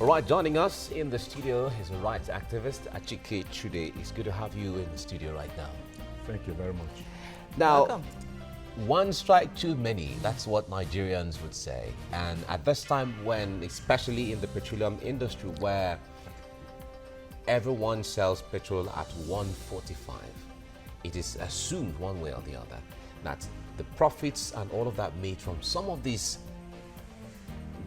All right, joining us in the studio is a rights activist, Achike Chude. It's good to have you in the studio right now. Thank you very much. Now, Welcome. one strike too many, that's what Nigerians would say. And at this time when, especially in the petroleum industry, where everyone sells petrol at 145, it is assumed one way or the other that the profits and all of that made from some of these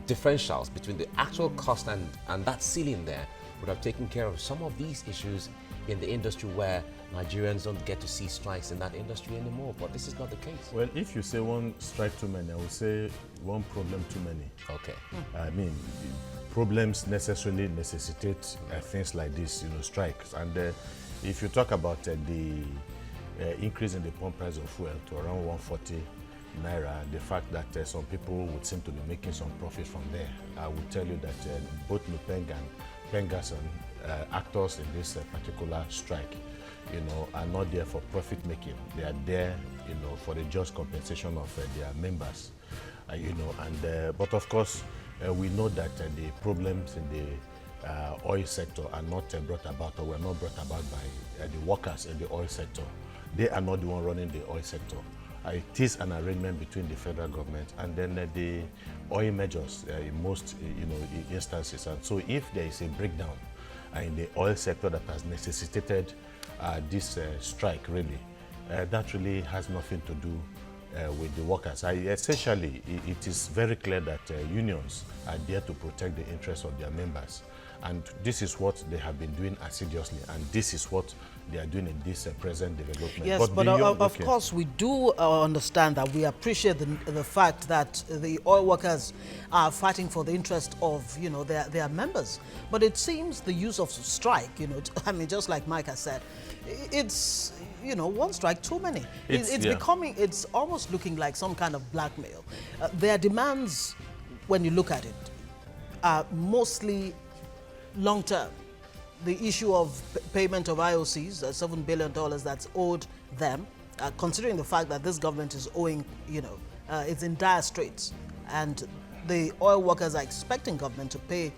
differentials between the actual cost and that ceiling there would have taken care of some of these issues in the industry where Nigerians don't get to see strikes in that industry anymore. But this is not the case. Well, if you say one strike too many, I would say one problem too many. Okay. I mean, problems necessarily necessitate things like this, strikes. And if you talk about the increase in the pump price of fuel to around 140 naira, the fact that some people would seem to be making some profit from there, I would tell you that both Nupeng and Pengassan, actors in this particular strike, are not there for profit making. They are there, for the just compensation of their members, but of course, we know that the problems in the oil sector are not brought about, or were not brought about by the workers in the oil sector. They are not the one running the oil sector. It is an arrangement between the federal government and then the oil majors in most instances. And so if there is a breakdown in the oil sector that has necessitated this strike, really, that really has nothing to do with the workers. Essentially, it is very clear that unions are there to protect the interests of their members. And this is what they have been doing assiduously, and this is what they are doing in this present development. Yes, but of course we do understand that. We appreciate the fact that the oil workers are fighting for the interest of their members. But it seems the use of strike, I mean, just like Mike has said, it's one strike too many. It's almost looking like some kind of blackmail. Their demands, when you look at it, are mostly long-term. The issue of payment of IOCs, $7 billion that's owed them, considering the fact that this government is owing, it's in dire straits, and the oil workers are expecting government to pay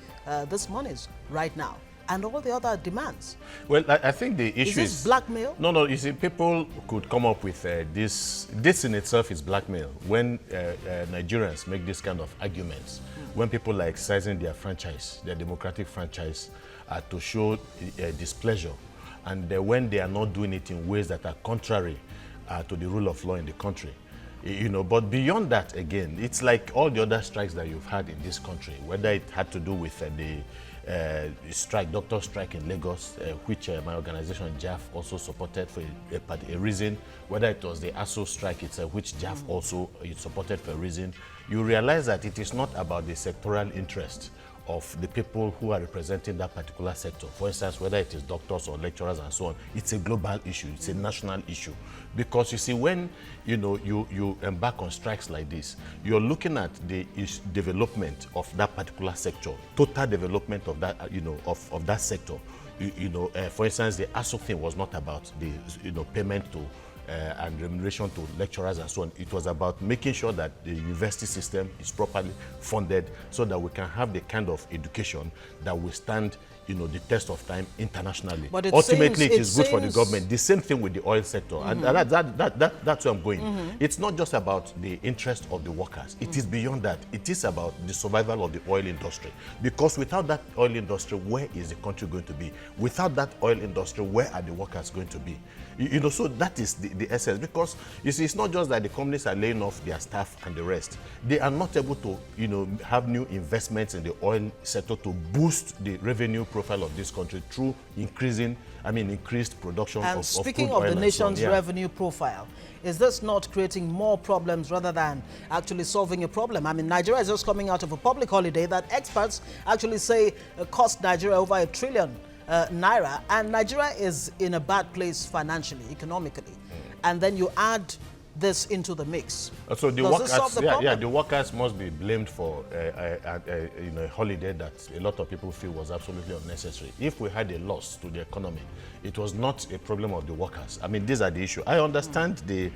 this monies right now, and all the other demands. Well, I think the issue is this blackmail? No, you see, people could come up with this. This in itself is blackmail. When Nigerians make this kind of arguments, when people are exercising their franchise, their democratic franchise, to show displeasure, and when they are not doing it in ways that are contrary to the rule of law in the country. But beyond that, again, it's like all the other strikes that you've had in this country, whether it had to do with the strike, doctor strike in Lagos, which my organization, JAF, also supported for a reason, whether it was the ASO strike itself, which JAF also supported for a reason, you realize that it is not about the sectoral interest of the people who are representing that particular sector. For instance, whether it is doctors or lecturers and so on, it's a global issue, it's a national issue. Because you see, when you embark on strikes like this, you're looking at the development of that particular sector, total development of that, of that sector. For instance, the ASO thing was not about the payment to and remuneration to lecturers and so on. It was about making sure that the university system is properly funded so that we can have the kind of education that will stand the test of time internationally. But ultimately, it is good for the government. The same thing with the oil sector. And that's where I'm going. It's not just about the interest of the workers. It is beyond that. It is about the survival of the oil industry. Because without that oil industry, where is the country going to be? Without that oil industry, where are the workers going to be? So that is the essence. Because you see, it's not just that the companies are laying off their staff and the rest. They are not able to, have new investments in the oil sector to boost the revenue profile of this country through increased production of speaking crude oil of the nation's and so on. revenue profile, is this not creating more problems rather than actually solving a problem? I mean, Nigeria is just coming out of a public holiday that experts actually say cost Nigeria over $1 trillion naira, and Nigeria is in a bad place financially, economically, and then you add this into the mix. So the Does workers, this solve the problem? the workers must be blamed for a holiday that a lot of people feel was absolutely unnecessary. If we had a loss to the economy, it was not a problem of the workers. I mean, these are the issue. I understand the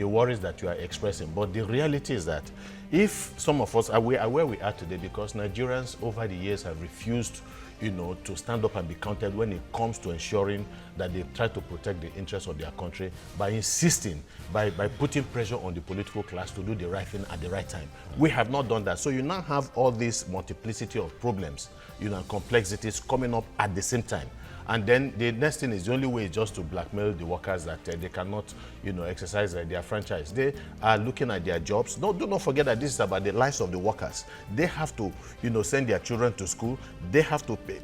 worries that you are expressing, but the reality is that If some of us are where we are today because Nigerians over the years have refused, to stand up and be counted when it comes to ensuring that they try to protect the interests of their country by insisting, by putting pressure on the political class to do the right thing at the right time. We have not done that. So you now have all this multiplicity of problems, and complexities coming up at the same time. And then the next thing is the only way is just to blackmail the workers that they cannot, exercise their franchise. They are looking at their jobs. No, do not forget that this is about the lives of the workers. They have to, send their children to school. They have to, pay,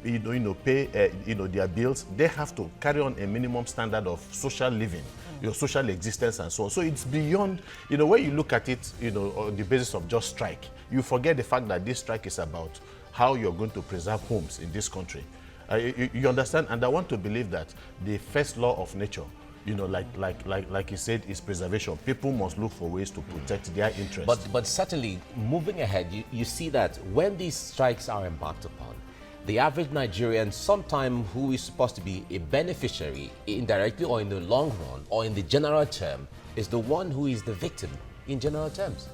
pay, their bills. They have to carry on a minimum standard of social living, your social existence and so on. So it's beyond, when you look at it, on the basis of just strike, you forget the fact that this strike is about how you're going to preserve homes in this country. You understand? And I want to believe that the first law of nature, like you said, is preservation. People must look for ways to protect their interests. But certainly, moving ahead, you see that when these strikes are embarked upon, the average Nigerian, sometime who is supposed to be a beneficiary, indirectly or in the long run, or in the general term, is the one who is the victim in general terms.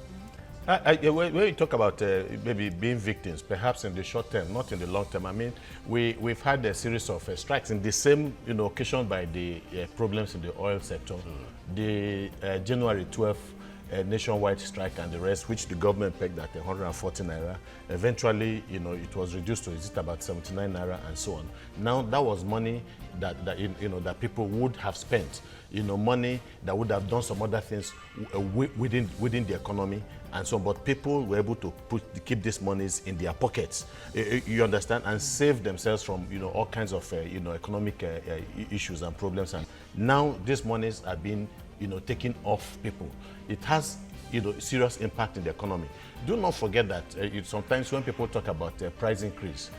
When you talk about maybe being victims, perhaps in the short term, not in the long term, I mean, we've had a series of strikes in the same, occasioned by the problems in the oil sector. The January 12th nationwide strike and the rest, which the government pegged at 140 naira. Eventually, it was reduced to, is it about 79 naira and so on. Now, that was money that people would have spent, money that would have done some other things within the economy and so on. But people were able to keep these monies in their pockets, you understand, and save themselves from, all kinds of, economic issues and problems. And now these monies are being, taken off people. It has, serious impact in the economy. Do not forget that sometimes when people talk about price increase,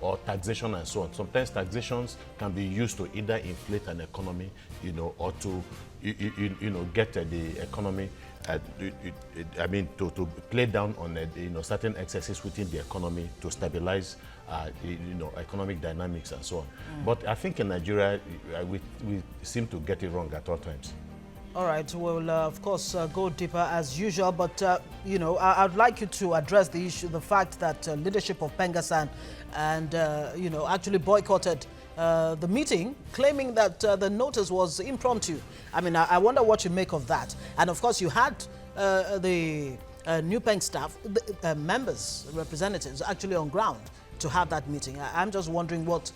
or taxation and so on, sometimes taxations can be used to either inflate an economy, or to, get the economy, to play down on, certain excesses within the economy to stabilize, economic dynamics and so on. But I think in Nigeria, we seem to get it wrong at all times. All right, we'll of course go deeper as usual, but I'd like you to address the issue, the fact that leadership of Pengassan and actually boycotted the meeting, claiming that the notice was impromptu. I mean, I wonder what you make of that. And of course, you had the New Peng staff, members, representatives actually on ground to have that meeting. I'm just wondering what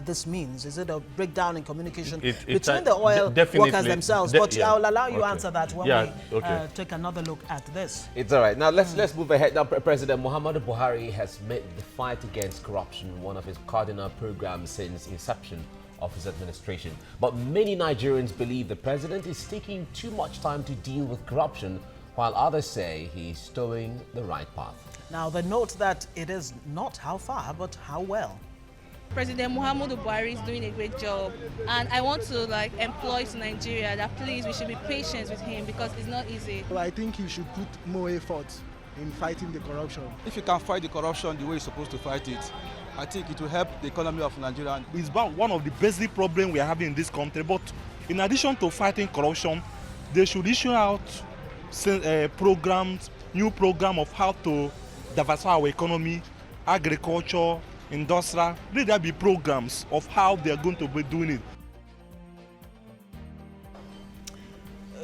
this means. Is it a breakdown in communication between the oil workers themselves? But I'll allow you answer that when we take another look at this. It's all right. Now let's move ahead. Now, President Muhammadu Buhari has made the fight against corruption one of his cardinal programs since inception of his administration. But many Nigerians believe the president is taking too much time to deal with corruption, while others say he's towing the right path. Now, they note that it is not how far, but how well. President Muhammadu Buhari is doing a great job, and I want to employ to Nigeria that please we should be patient with him because it's not easy. Well, I think he should put more effort in fighting the corruption. If you can fight the corruption the way you're supposed to fight it, I think it will help the economy of Nigeria. It's one of the basic problems we are having in this country, but in addition to fighting corruption, they should issue out programs, new program of how to diversify our economy, agriculture, industrial. Let there be programs of how they are going to be doing it.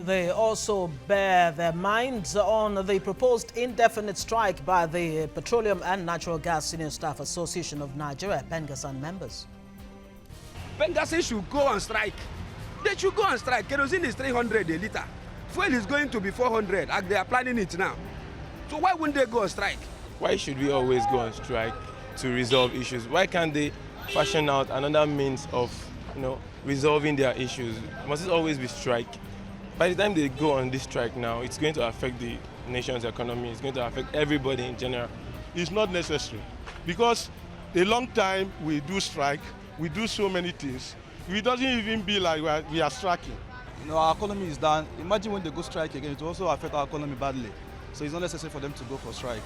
They also bear their minds on the proposed indefinite strike by the Petroleum and Natural Gas Senior Staff Association of Nigeria, Pengassan members. Pengassan should go on strike. They should go on strike. Kerosene is 300 a litre. Fuel is going to be 400, like they are planning it now. So why wouldn't they go on strike? Why should we always go on strike to resolve issues? Why can't they fashion out another means of, resolving their issues? Must it always be strike? By the time they go on this strike now, it's going to affect the nation's economy. It's going to affect everybody in general. It's not necessary because a long time we do strike, we do so many things. It doesn't even be like we are striking. Our economy is down. Imagine when they go strike again, it will also affect our economy badly. So it's not necessary for them to go for strike.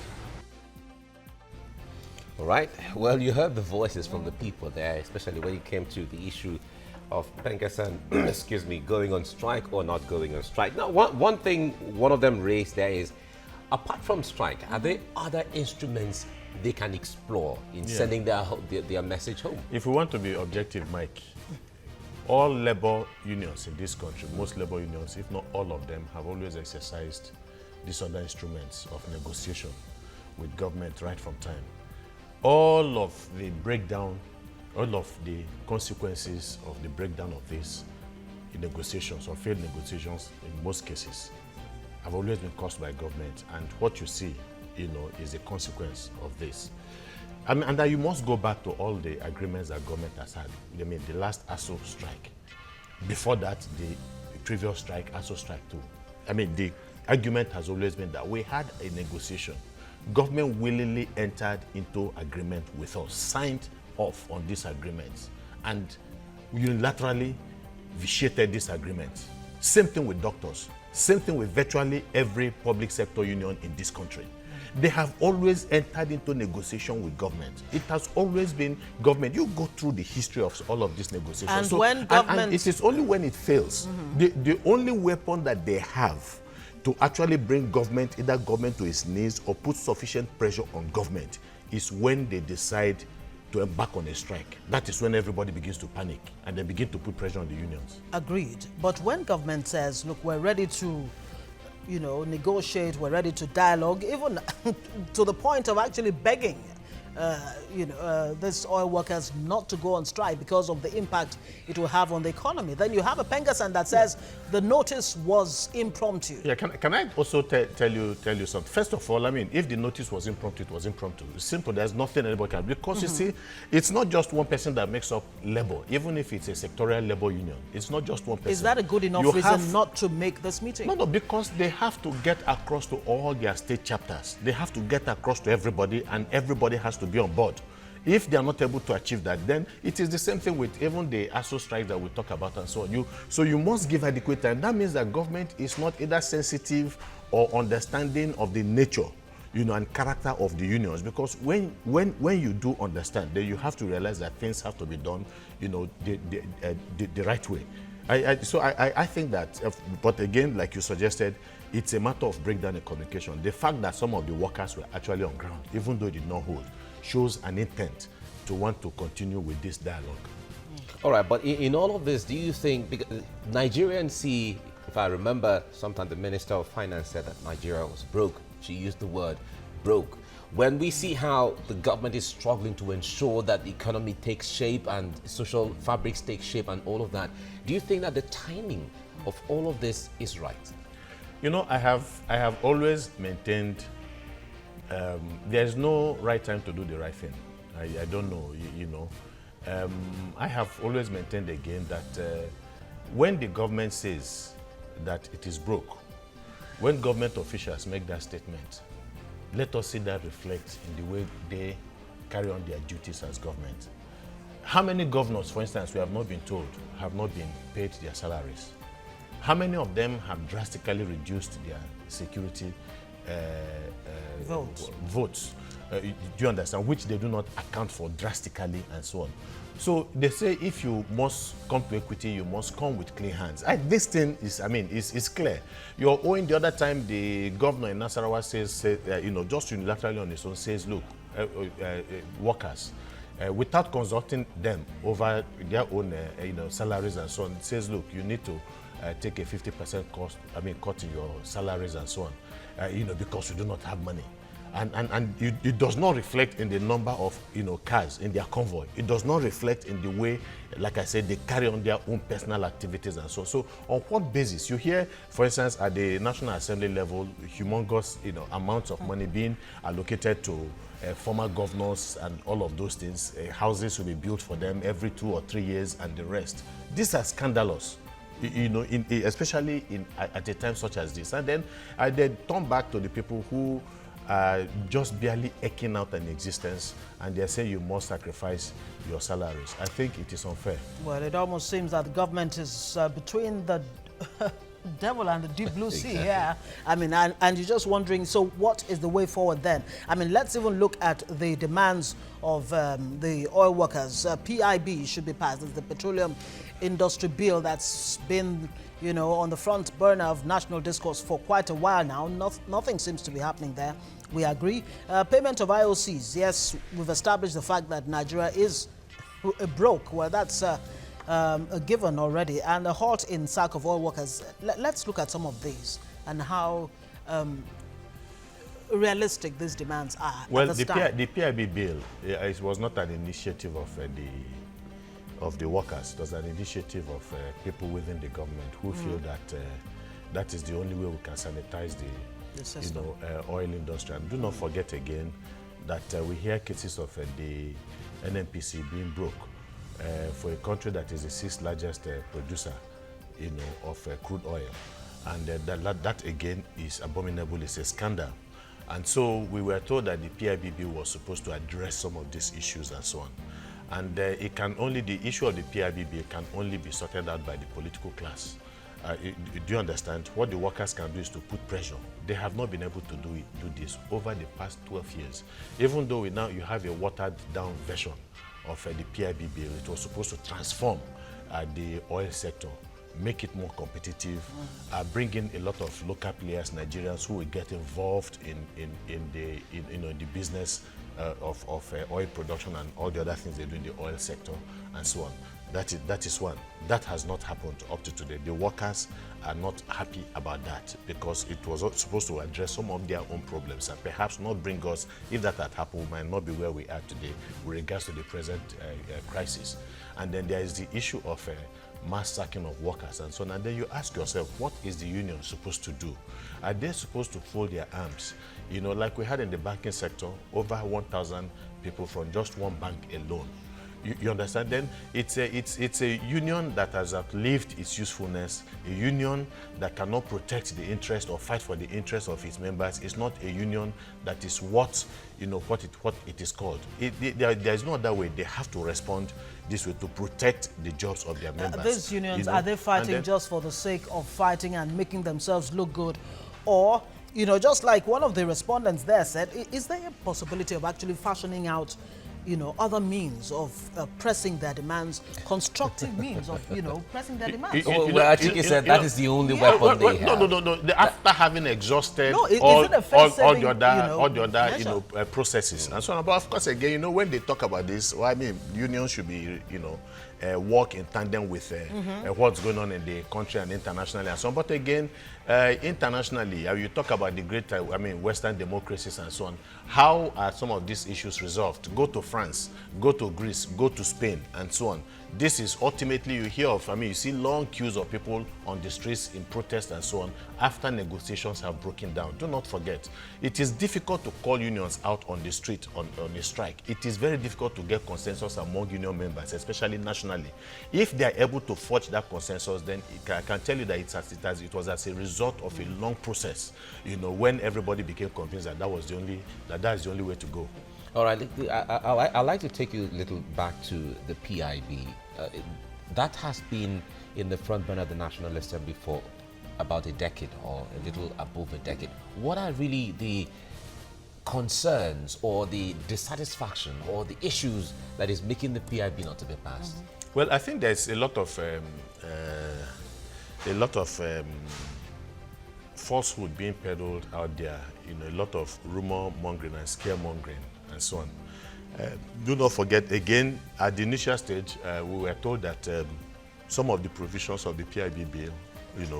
All right. Well, you heard the voices from the people there, especially when it came to the issue of Pengassan, excuse me, going on strike or not going on strike. Now, one thing one of them raised there is, Apart from strike, are there other instruments they can explore in sending their message home? If we want to be objective, Mike, all labor unions in this country, most labor unions, if not all of them, have always exercised these other instruments of negotiation with government right from time. All of the breakdown, all of the consequences of the breakdown of these negotiations or failed negotiations in most cases have always been caused by government, and what you see, is a consequence of this. And that you must go back to all the agreements that government has had. I mean, the last ASO strike. Before that, the previous strike, ASO strike too. I mean, the argument has always been that we had a negotiation. Government willingly entered into agreement with us, signed off on these agreements, and unilaterally vitiated these agreements. Same thing with doctors. Same thing with virtually every public sector union in this country. They have always entered into negotiation with government. It has always been government. You go through the history of all of these negotiations. And when government... And it is only when it fails. The only weapon that they have to actually bring government, either government to its knees or put sufficient pressure on government, is when they decide to embark on a strike. That is when everybody begins to panic and they begin to put pressure on the unions. Agreed. But when government says, look, we're ready to, negotiate, we're ready to dialogue, even to the point of actually begging, these oil workers not to go on strike because of the impact it will have on the economy. Then you have a Pengassan that says the notice was impromptu. Yeah, can I also tell you something? First of all, I mean, if the notice was impromptu, it was impromptu. It's simple. There's nothing anybody can do. Because you see, it's not just one person that makes up labor. Even if it's a sectorial labor union, it's not just one person. Is that a good enough reason not to make this meeting? No, because they have to get across to all their state chapters. They have to get across to everybody, and everybody has to be on board. If they are not able to achieve that, then it is the same thing with even the ASO strike that we talk about and so on. So you must give adequate time. That means that government is not either sensitive or understanding of the nature, and character of the unions. Because when you do understand, then you have to realize that things have to be done, the right way. I think that, but again, like you suggested, it's a matter of breakdown in communication. The fact that some of the workers were actually on ground, even though it did not hold, shows an intent to want to continue with this dialogue. All right, but in all of this, do you think, because Nigerians see, if I remember, sometime the Minister of Finance said that Nigeria was broke. She used the word broke. When we see how the government is struggling to ensure that the economy takes shape and social fabrics take shape and all of that, do you think that the timing of all of this is right? I have always maintained there's no right time to do the right thing. I don't know, I have always maintained again that when the government says that it is broke, when government officials make that statement, let us see that reflect in the way they carry on their duties as government. How many governors, for instance, we have not been told, have not been paid their salaries? How many of them have drastically reduced their security votes? Do you understand? Which they do not account for drastically and so on. So they say if you must come to equity, you must come with clean hands. This thing is, is clear. You're owing. The other time, the governor in Nasarawa says, just unilaterally on his own, says, look, workers, without consulting them over their own, salaries and so on, it says, look, you need to take a 50% cut in your salaries and so on, because you do not have money. And it does not reflect in the number of cars in their convoy. It does not reflect in the way, like I said, they carry on their own personal activities and so on. So on what basis? You hear, for instance, at the National Assembly level, humongous amounts of money being allocated to former governors and all of those things. Houses will be built for them every 2 or 3 years and the rest. These are scandalous. Especially at a time such as this. And then I turn back to the people who are just barely eking out an existence, and they say you must sacrifice your salaries. I think it is unfair. Well, it almost seems that the government is between the devil and the deep blue sea. Yeah, I mean, and you're just wondering, so what is the way forward then? I mean, let's even look at the demands of the oil workers. PIB should be passed. It's the Petroleum Industry Bill that's been, you know, on the front burner of national discourse for quite a while now. Nothing seems to be happening there. We agree. Payment of IOCs. Yes, we've established the fact that Nigeria is broke. Well, that's a given already. And a halt in sack of oil workers. Let's look at some of these and how realistic these demands are. Well, the PIB bill, it was not an initiative of the workers. It was an initiative of people within the government who feel that that is the only way we can sanitize the oil industry. And do not forget again that we hear cases of the NNPC being broke for a country that is the 6th largest producer, of crude oil, and that again is abominable. It's a scandal. And so we were told that the PIB bill was supposed to address some of these issues and so on. And the issue of the PIB bill can only be sorted out by the political class. Do you understand? What the workers can do is to put pressure. They have not been able to do this over the past 12 years. Even though you have a watered down version of the PIB bill, it was supposed to transform the oil sector, make it more competitive, bring in a lot of local players, Nigerians who will get involved in the business of oil production and all the other things they do in the oil sector and so on. That is one. That has not happened up to today. The workers are not happy about that because it was supposed to address some of their own problems and perhaps not bring us, if that had happened, we might not be where we are today with regards to the present crisis. And then there is the issue of mass sacking of workers and so on. And then you ask yourself, what is the union supposed to do? Are they supposed to fold their arms? Like we had in the banking sector, over 1,000 people from just one bank alone. You understand? Then it's a union that has outlived its usefulness, a union that cannot protect the interest or fight for the interest of its members. It's not a union that is what it is called. There is no other way. They have to respond this way to protect the jobs of their members. These unions, are they fighting just for the sake of fighting and making themselves look good? Or, just like one of the respondents there said, is there a possibility of actually fashioning out other means of pressing their demands, constructive means of, pressing their demands? Achike said that is the only weapon they have. No. After having exhausted all the other processes and so on. But of course, again, when they talk about this, unions should be, work in tandem with what's going on in the country and internationally and so on. But again, internationally, you talk about the great, Western democracies and so on. How are some of these issues resolved? Go to France, go to Greece, go to Spain, and so on. This is ultimately, you hear of, you see long queues of people on the streets in protest and so on after negotiations have broken down. Do not forget, it is difficult to call unions out on the street on a strike. It is very difficult to get consensus among union members, especially nationally. If they are able to forge that consensus, then I can tell you that it was as a result of a long process, when everybody became convinced that that is the only way to go. All right, I'd like to take you a little back to the PIB. That has been in the front burner of the national assembly for about a decade or a little above a decade. What are really the concerns or the dissatisfaction or the issues that is making the PIB not to be passed? Well, I think there's a lot of falsehood being peddled out there, a lot of rumor mongering and scaremongering and so on. Do not forget, again, at the initial stage, we were told that some of the provisions of the PIB bill,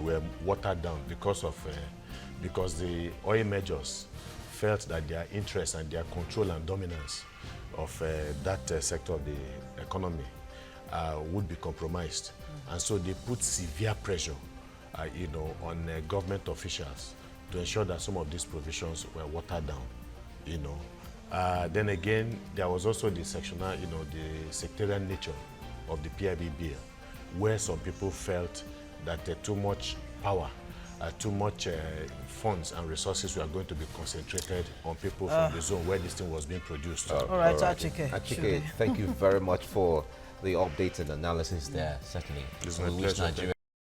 were watered down because the oil majors felt that their interest and their control and dominance of that sector of the economy would be compromised. And so they put severe pressure, on government officials to ensure that some of these provisions were watered down, Then again, there was also the sectional, the sectarian nature of the PIB bill, where some people felt that too much power, too much funds and resources were going to be concentrated on people from the zone where this thing was being produced. All right, Achike. Achike, thank you very much for the updated analysis there, certainly. It's my pleasure.